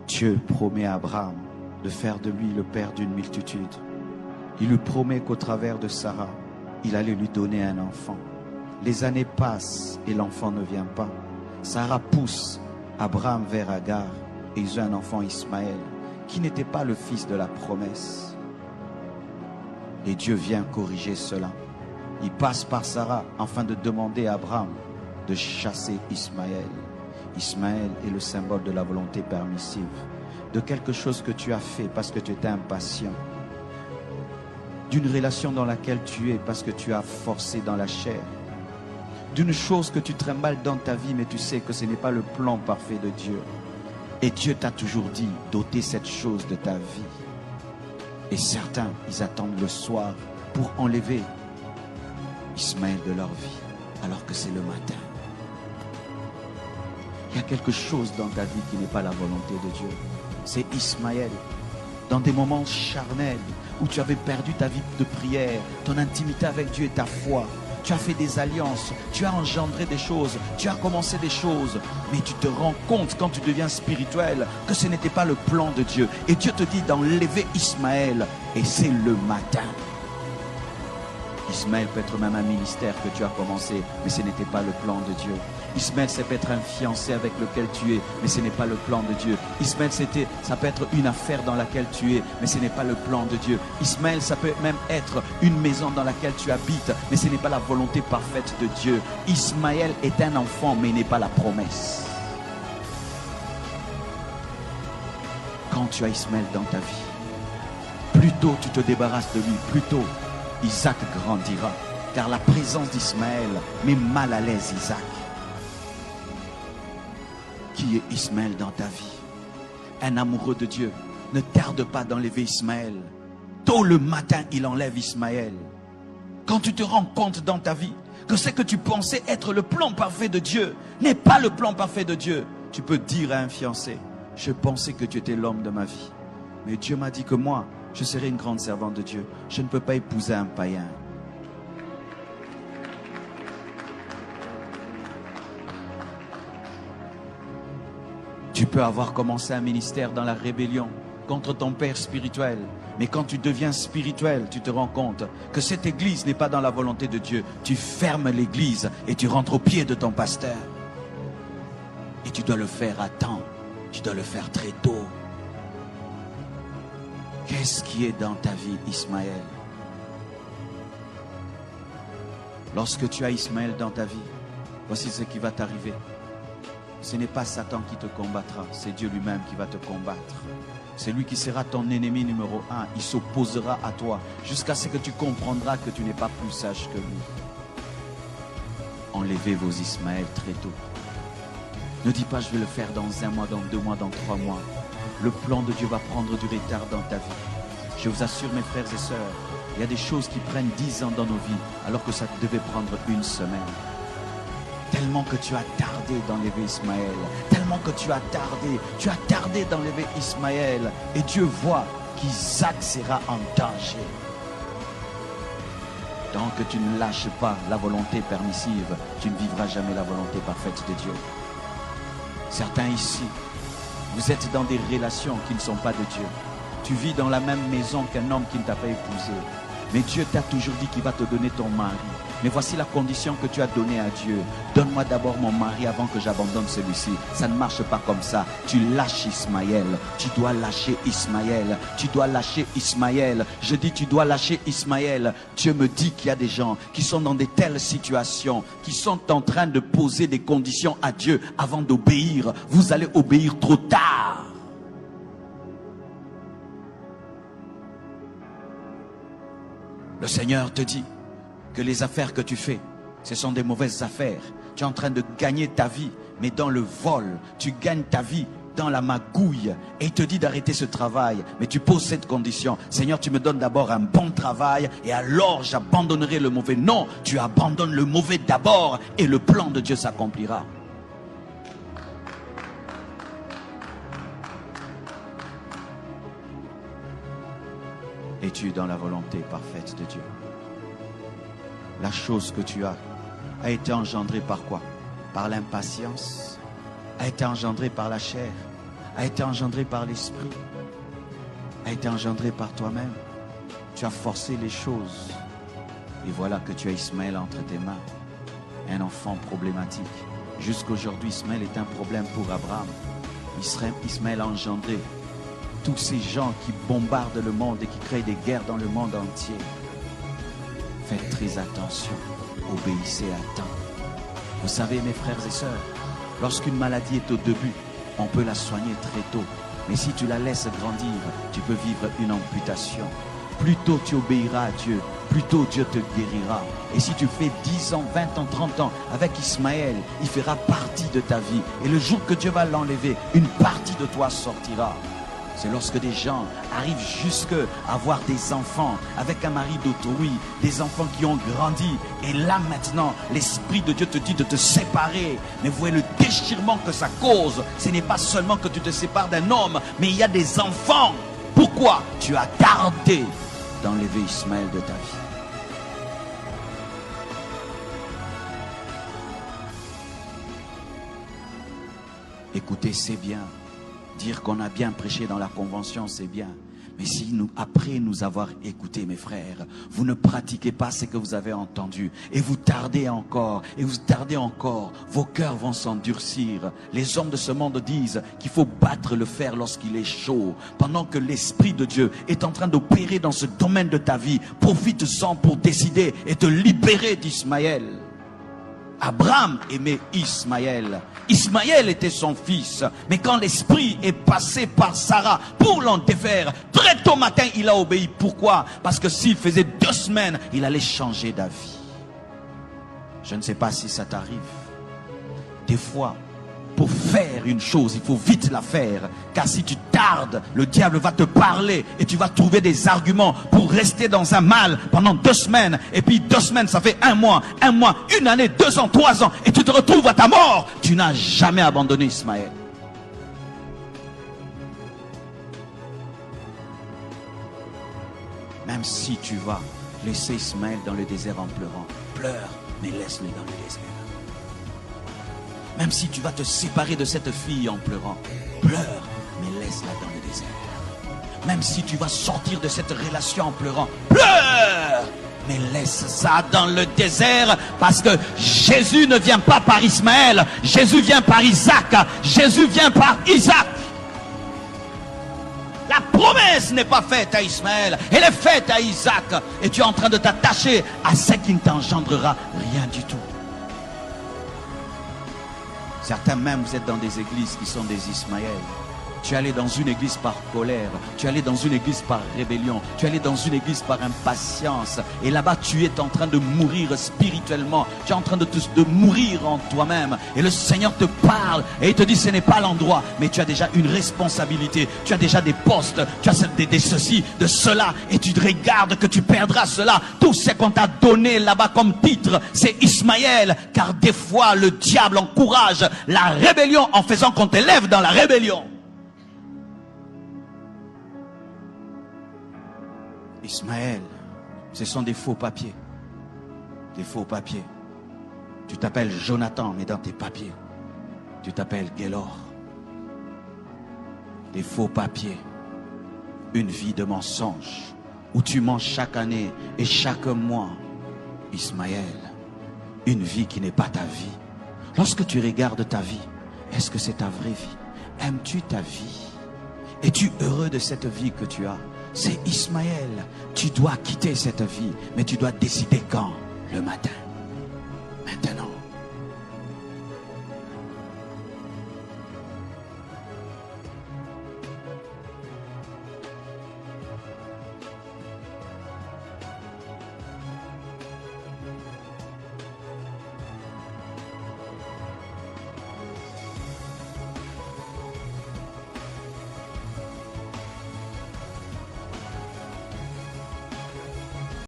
Dieu promet à Abraham de faire de lui le père d'une multitude. Il lui promet qu'au travers de Sarah, il allait lui donner un enfant. Les années passent et l'enfant ne vient pas. Sarah pousse Abraham vers Agar et ils ont un enfant, Ismaël, qui n'était pas le fils de la promesse. Et Dieu vient corriger cela. Il passe par Sarah afin de demander à Abraham de chasser Ismaël. Ismaël est le symbole de la volonté permissive, de quelque chose que tu as fait parce que tu étais impatient, d'une relation dans laquelle tu es parce que tu as forcé dans la chair, d'une chose que tu trimbales dans ta vie mais tu sais que ce n'est pas le plan parfait de Dieu. Et Dieu t'a toujours dit d'ôter cette chose de ta vie. Et certains, ils attendent le soir pour enlever Ismaël de leur vie alors que c'est le matin. Il y a quelque chose dans ta vie qui n'est pas la volonté de Dieu. C'est Ismaël. Dans des moments charnels où tu avais perdu ta vie de prière, ton intimité avec Dieu et ta foi. Tu as fait des alliances, tu as engendré des choses, tu as commencé des choses. Mais tu te rends compte quand tu deviens spirituel que ce n'était pas le plan de Dieu. Et Dieu te dit d'enlever Ismaël. Et c'est le matin. Ismaël peut être même un ministère que tu as commencé, mais ce n'était pas le plan de Dieu. Ismaël, ça peut être un fiancé avec lequel tu es, mais ce n'est pas le plan de Dieu. Ismaël, ça peut être une affaire dans laquelle tu es, mais ce n'est pas le plan de Dieu. Ismaël, ça peut même être une maison dans laquelle tu habites, mais ce n'est pas la volonté parfaite de Dieu. Ismaël est un enfant, mais il n'est pas la promesse. Quand tu as Ismaël dans ta vie, plus tôt tu te débarrasses de lui, plus tôt Isaac grandira, car la présence d'Ismaël met mal à l'aise Isaac. Qui est Ismaël dans ta vie? Un amoureux de Dieu ne tarde pas d'enlever Ismaël. Tôt le matin, il enlève Ismaël. Quand tu te rends compte dans ta vie que ce que tu pensais être le plan parfait de Dieu n'est pas le plan parfait de Dieu, tu peux dire à un fiancé: je pensais que tu étais l'homme de ma vie, mais Dieu m'a dit que moi, je serai une grande servante de Dieu. Je ne peux pas épouser un païen. Tu peux avoir commencé un ministère dans la rébellion contre ton père spirituel. Mais quand tu deviens spirituel, tu te rends compte que cette église n'est pas dans la volonté de Dieu. Tu fermes l'église et tu rentres au pied de ton pasteur. Et tu dois le faire à temps. Tu dois le faire très tôt. Qu'est-ce qui est dans ta vie, Ismaël? Lorsque tu as Ismaël dans ta vie, voici ce qui va t'arriver. Ce n'est pas Satan qui te combattra, c'est Dieu lui-même qui va te combattre. C'est lui qui sera ton ennemi numéro 1. Il s'opposera à toi jusqu'à ce que tu comprendras que tu n'es pas plus sage que lui. Enlevez vos Ismaël très tôt. Ne dis pas: je vais le faire dans 1 mois, dans 2 mois, dans 3 mois. Le plan de Dieu va prendre du retard dans ta vie. Je vous assure, mes frères et sœurs, il y a des choses qui prennent 10 ans dans nos vies, alors que ça devait prendre 1 semaine. Tellement que tu as tardé d'enlever Ismaël, tellement que tu as tardé d'enlever Ismaël, et Dieu voit qu'Isaac sera en danger. Tant que tu ne lâches pas la volonté permissive, tu ne vivras jamais la volonté parfaite de Dieu. Certains ici, vous êtes dans des relations qui ne sont pas de Dieu. Tu vis dans la même maison qu'un homme qui ne t'a pas épousé. Mais Dieu t'a toujours dit qu'il va te donner ton mari. Mais voici la condition que tu as donnée à Dieu. Donne-moi d'abord mon mari avant que j'abandonne celui-ci. Ça ne marche pas comme ça. Tu lâches Ismaël. Tu dois lâcher Ismaël. Tu dois lâcher Ismaël. Je dis tu dois lâcher Ismaël. Dieu me dit qu'il y a des gens qui sont dans de telles situations, qui sont en train de poser des conditions à Dieu avant d'obéir. Vous allez obéir trop tard. Le Seigneur te dit que les affaires que tu fais, ce sont des mauvaises affaires. Tu es en train de gagner ta vie, mais dans le vol. Tu gagnes ta vie dans la magouille. Et il te dit d'arrêter ce travail. Mais tu poses cette condition: Seigneur, tu me donnes d'abord un bon travail et alors j'abandonnerai le mauvais. Non, tu abandonnes le mauvais d'abord et le plan de Dieu s'accomplira. Es-tu dans la volonté parfaite de Dieu? La chose que tu as a été engendrée par quoi? Par l'impatience? A été engendrée par la chair? a été engendré par l'esprit, a été engendré par toi-même. Tu as forcé les choses. Et voilà que tu as Ismaël entre tes mains. Un enfant problématique. Jusqu'aujourd'hui, Ismaël est un problème pour Abraham. Ismaël a engendré tous ces gens qui bombardent le monde et qui créent des guerres dans le monde entier. Faites très attention. Obéissez à temps. Vous savez, mes frères et sœurs, lorsqu'une maladie est au début, on peut la soigner très tôt. Mais si tu la laisses grandir, tu peux vivre une amputation. Plus tôt tu obéiras à Dieu, plus tôt Dieu te guérira. Et si tu fais 10 ans, 20 ans, 30 ans avec Ismaël, il fera partie de ta vie. Et le jour que Dieu va l'enlever, une partie de toi sortira. C'est lorsque des gens arrivent jusqu'à avoir des enfants avec un mari d'autrui, des enfants qui ont grandi. Et là maintenant, l'Esprit de Dieu te dit de te séparer. Mais vous voyez le déchirement que ça cause. Ce n'est pas seulement que tu te sépares d'un homme, mais il y a des enfants. Pourquoi? Tu as gardé d'enlever Ismaël de ta vie. Écoutez, c'est bien. Dire qu'on a bien prêché dans la convention, c'est bien. Mais si nous, après nous avoir écoutés, mes frères, vous ne pratiquez pas ce que vous avez entendu, et vous tardez encore, vos cœurs vont s'endurcir. Les hommes de ce monde disent qu'il faut battre le fer lorsqu'il est chaud. Pendant que l'Esprit de Dieu est en train d'opérer dans ce domaine de ta vie, profite-en pour décider et te libérer d'Ismaël. Abraham aimait Ismaël. Ismaël était son fils. Mais quand l'esprit est passé par Sarah pour l'en défaire, très tôt matin, il a obéi. Pourquoi? Parce que s'il faisait 2 semaines, il allait changer d'avis. Je ne sais pas si ça t'arrive. Des fois, pour faire une chose, il faut vite la faire. Car si tu tardes, le diable va te parler et tu vas trouver des arguments pour rester dans un mal pendant 2 semaines. Et puis 2 semaines, ça fait 1 mois, 1 année, 2 ans, 3 ans. Et tu te retrouves à ta mort. Tu n'as jamais abandonné Ismaël. Même si tu vas laisser Ismaël dans le désert en pleurant, pleure, mais laisse-le dans le désert. Même si tu vas te séparer de cette fille en pleurant, pleure, mais laisse-la dans le désert. Même si tu vas sortir de cette relation en pleurant, pleure, mais laisse ça dans le désert. Parce que Jésus ne vient pas par Ismaël, Jésus vient par Isaac, Jésus vient par Isaac. La promesse n'est pas faite à Ismaël, elle est faite à Isaac. Et tu es en train de t'attacher à ce qui ne t'engendrera rien du tout. Certains même, vous êtes dans des églises qui sont des Ismaël. Tu es allé dans une église par colère, tu es allé dans une église par rébellion, tu es allé dans une église par impatience. Et là-bas, tu es en train de mourir spirituellement, tu es en train de mourir en toi-même. Et le Seigneur te parle et il te dit, ce n'est pas l'endroit, mais tu as déjà une responsabilité, tu as déjà des postes, tu as des ceci, de cela, et tu te regardes que tu perdras cela. Tout ce qu'on t'a donné là-bas comme titre, c'est Ismaël. Car des fois, le diable encourage la rébellion en faisant qu'on t'élève dans la rébellion. Ismaël, ce sont des faux papiers. Des faux papiers. Tu t'appelles Jonathan, mais dans tes papiers, tu t'appelles Gélor. Des faux papiers. Une vie de mensonge, où tu mens chaque année et chaque mois. Ismaël, une vie qui n'est pas ta vie. Lorsque tu regardes ta vie, est-ce que c'est ta vraie vie? Aimes-tu ta vie? Es-tu heureux de cette vie que tu as? C'est Ismaël. Tu dois quitter cette vie, mais tu dois décider quand? Le matin.